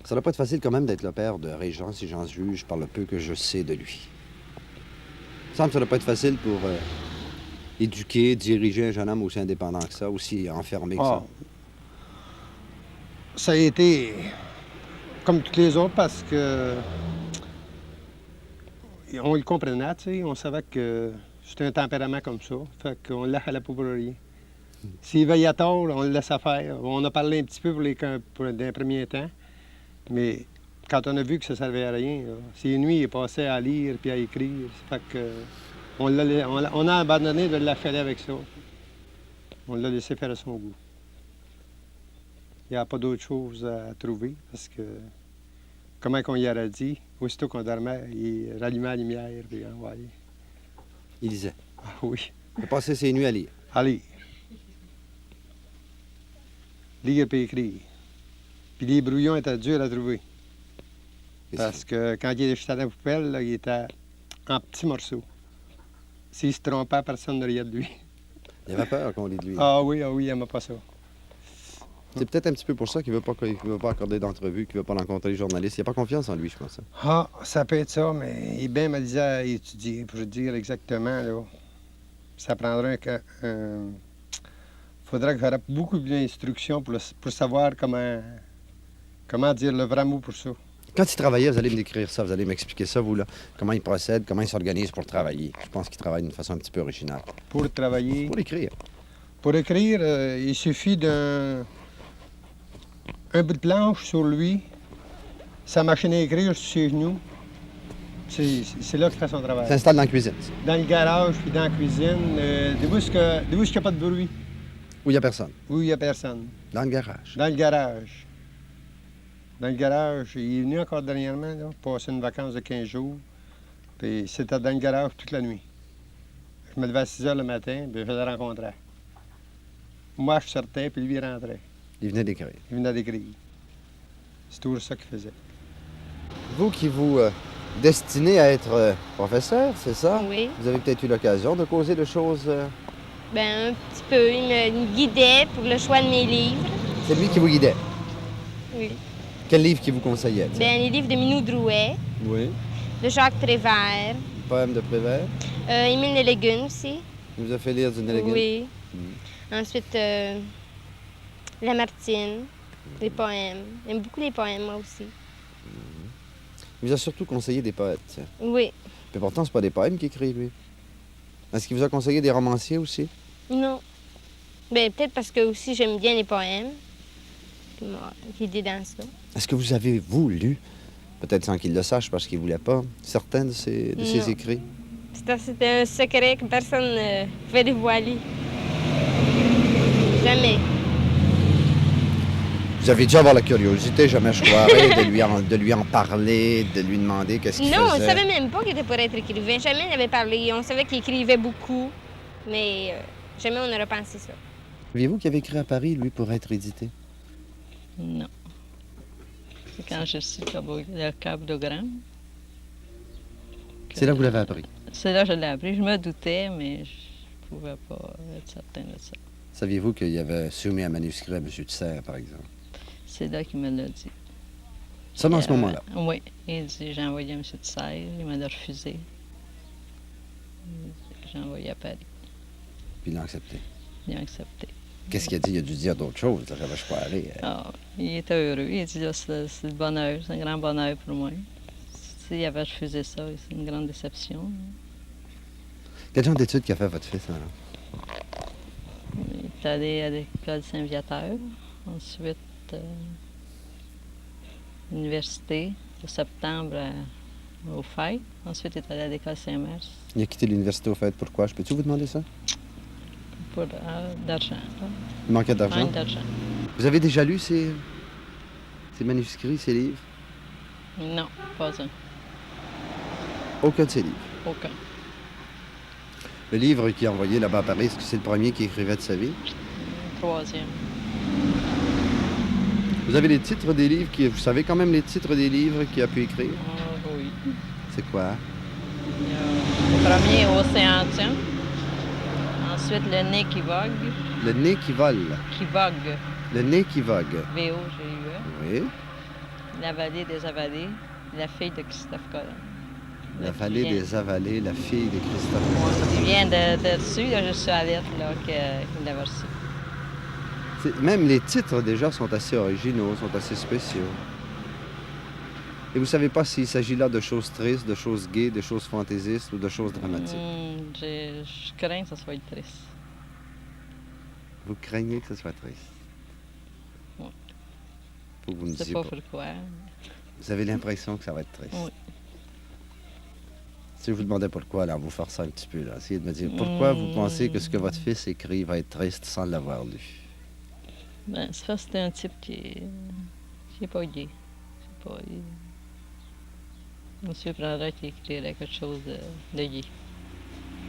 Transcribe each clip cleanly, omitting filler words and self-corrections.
Ça doit pas être facile quand même d'être le père de Régent, si j'en juge par le peu que je sais de lui. Il me semble que ça doit pas être facile pour éduquer, diriger un jeune homme aussi indépendant que ça, aussi enfermé que ça. Ça a été comme toutes les autres parce que on le comprenait, tu sais, on savait que c'était un tempérament comme ça, fait qu'on ne la pour rien. S'il veillait tard, on le laissait faire. On a parlé un petit peu pour les premiers temps, mais quand on a vu que ça ne servait à rien, là, ces nuits, il passait à lire puis à écrire. Fait que on a abandonné de l'affaler avec ça. On l'a laissé faire à son goût. Il n'y a pas d'autre chose à trouver parce que, comment qu'on y aurait dit, aussitôt qu'on dormait, il rallumait la lumière puis on va aller. Il lisait. Ah oui. Il passait ses nuits à lire. À lire. Lire puis écrire. Puis les brouillons étaient durs à trouver. Parce que quand il était jeté à la poubelle, là, il était en petits morceaux. S'il se trompait, personne ne riait de lui. Il avait peur qu'on lit de lui. Ah oui, il n'aimait pas ça. C'est peut-être un petit peu pour ça qu'il ne veut pas accorder d'entrevue, qu'il ne veut pas rencontrer les journalistes. Il n'a pas confiance en lui, je pense. Ah, ça peut être ça, mais il bien me disait à étudier, pour dire exactement, là. Ça prendrait un... faudrait que j'aurais beaucoup d'instructions pour savoir comment dire le vrai mot pour ça. Quand il travaillait, vous allez me décrire ça, vous allez m'expliquer ça, vous, là. Comment il procède, comment il s'organise pour travailler. Je pense qu'il travaille d'une façon un petit peu originale. Pour travailler? Pour écrire. Pour écrire, il suffit d'un bout de planche sur lui, sa machine à écrire sur ses genoux. C'est là qu'il fait son travail. Il s'installe dans la cuisine. Dans le garage, puis dans la cuisine, de où il n'y a pas de bruit. Où il n'y a personne. Où il n'y a personne. Dans le garage. Dans le garage. Dans le garage, il est venu encore dernièrement, là, passer une vacance de 15 jours. Puis c'était dans le garage toute la nuit. Je me levais à 6 h le matin, puis je le rencontrais. Moi, je sortais, puis lui, il rentrait. Il venait d'écrire. Il venait d'écrire. C'est toujours ça qu'il faisait. Vous qui vous destinez à être professeur, c'est ça? Oui. Vous avez peut-être eu l'occasion de causer de choses... Ben un petit peu. Il me guidait pour le choix de mes livres. C'est lui qui vous guidait? Oui. Quel livre qui vous conseillait? Ben les livres de Minou Drouet. Oui. De Jacques Prévert. Le poème de Prévert? Émile Légunes aussi. Il vous a fait lire du Légunes? Oui. Ensuite, Lamartine, les poèmes. J'aime beaucoup les poèmes, moi aussi. Il vous a surtout conseillé des poètes, tiens. Oui. Mais pourtant, c'est pas des poèmes qu'il écrit, lui. Est-ce qu'il vous a conseillé des romanciers aussi? Non. Ben peut-être parce que aussi j'aime bien les poèmes. Puis moi, j'ai dit dans ça. Est-ce que vous avez, vous, lu, peut-être sans qu'il le sache parce qu'il voulait pas, certains de ses écrits? C'était un secret que personne ne pouvait dévoiler. Jamais. Vous avez dû avoir la curiosité, jamais je croirais, de lui en parler, de lui demander qu'est-ce qu'il faisait. Non, on ne savait même pas qu'il était pour être écrivain. Jamais on avait parlé. On savait qu'il écrivait beaucoup, mais jamais on n'aurait pensé ça. Saviez-vous qu'il avait écrit à Paris, lui, pour être édité? Non. C'est quand je suis le Cap de Grand. C'est là que vous l'avez appris? C'est là que je l'ai appris. Je me doutais, mais je ne pouvais pas être certain de ça. Saviez-vous qu'il avait soumis un manuscrit à M. Tisser, par exemple? C'est là qu'il me l'a dit. Seulement à ce moment-là? Oui. Il dit, j'ai envoyé à M. Tisser, il m'a refusé. J'ai envoyé à Paris. Puis il l'a accepté? Il a accepté. Qu'est-ce qu'il a dit? Il a dû dire d'autres choses. Là, j'avais pas aller. Ah, il était heureux. Il a dit, là, c'est le bonheur, c'est un grand bonheur pour moi. S'il avait refusé ça, c'est une grande déception. Quel genre d'études qu'a fait votre fils, alors? Il est allé à l'école Saint-Viateur. Ensuite, l'université de septembre au FET. Ensuite, il est allé à l'école Saint-Mars. Il a quitté l'université au FET. Pourquoi? Je peux-tu vous demander ça? Pour d'argent. Il manquait d'argent? Manque d'argent. Vous avez déjà lu ces manuscrits, ces livres? Non, pas un. Aucun de ces livres? Aucun. Le livre qu'il a envoyé là-bas à Paris, est-ce que c'est le premier qu'il écrivait de sa vie? Troisième. Vous avez les titres des livres, vous savez quand même les titres des livres qu'il a pu écrire? Ah, oui. C'est quoi? Le premier, Océantien. Ensuite, Le nez qui vogue. Le nez qui vole. Qui vogue. Le nez qui vogue. V-O-G-U-E. Oui. La vallée des avalées, la fille de Christophe Colomb. La vallée des avalées, la fille de Christophe. Ouais, il vient de dessus, il y a juste la lettre là, qu'il l'avait reçue. Même les titres déjà sont assez originaux, sont assez spéciaux. Et vous savez pas s'il s'agit là de choses tristes, de choses gaies, de choses fantaisistes ou de choses dramatiques. Je crains que ça soit triste. Vous craignez que ce soit triste. Oui. Faut que vous me Je sais disiez pas pas. pourquoi. Vous avez l'impression que ça va être triste. Oui. Si je vous demandais pourquoi, là, en vous forçant un petit peu, là, essayez de me dire pourquoi vous pensez que ce que votre fils écrit va être triste sans l'avoir lu. Ben, c'est parce que c'est un type qui est pas gay. C'est pas... Monsieur prendrait qui écrirait quelque chose de gay.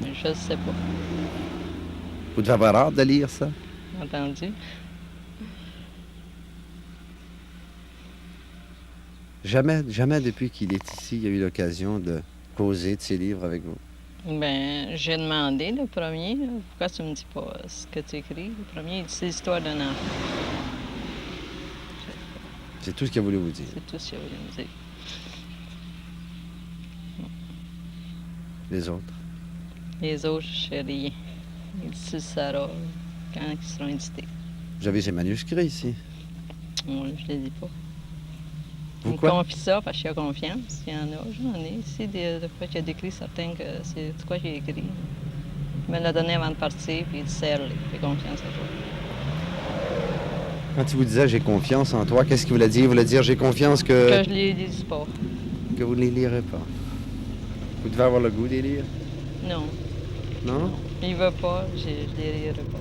Mais je ne sais pas. Vous devez avoir hâte de lire ça. Entendu? Jamais depuis qu'il est ici, il y a eu l'occasion de causer de ses livres avec vous. Ben, j'ai demandé le premier, là, pourquoi tu me dis pas ce que tu écris? Le premier, c'est l'histoire d'un enfant. C'est tout ce qu'il a voulu vous dire. C'est tout ce qu'il voulait me dire. Les autres. Les autres, je sais rien. Il dit, tu le sauras quand ils seront édités. Vous avez ces manuscrits ici. Moi, je ne les dis pas. Il me Pourquoi? confie ça parce qu'il a confiance. Il y en a, j'en ai. Ici, de quoi j'ai décrit certains que c'est de quoi j'ai écrit. Il me l'a donné avant de partir, puis il dit, serre-les, fais confiance à toi. Quand il vous disait j'ai confiance en toi, qu'est-ce qu'il voulait dire? Il voulait dire j'ai confiance que Que je les lise pas. vous ne les lirez pas. Vous devez avoir le goût de les lire. Non. Non? Il veut pas, je les lirai pas.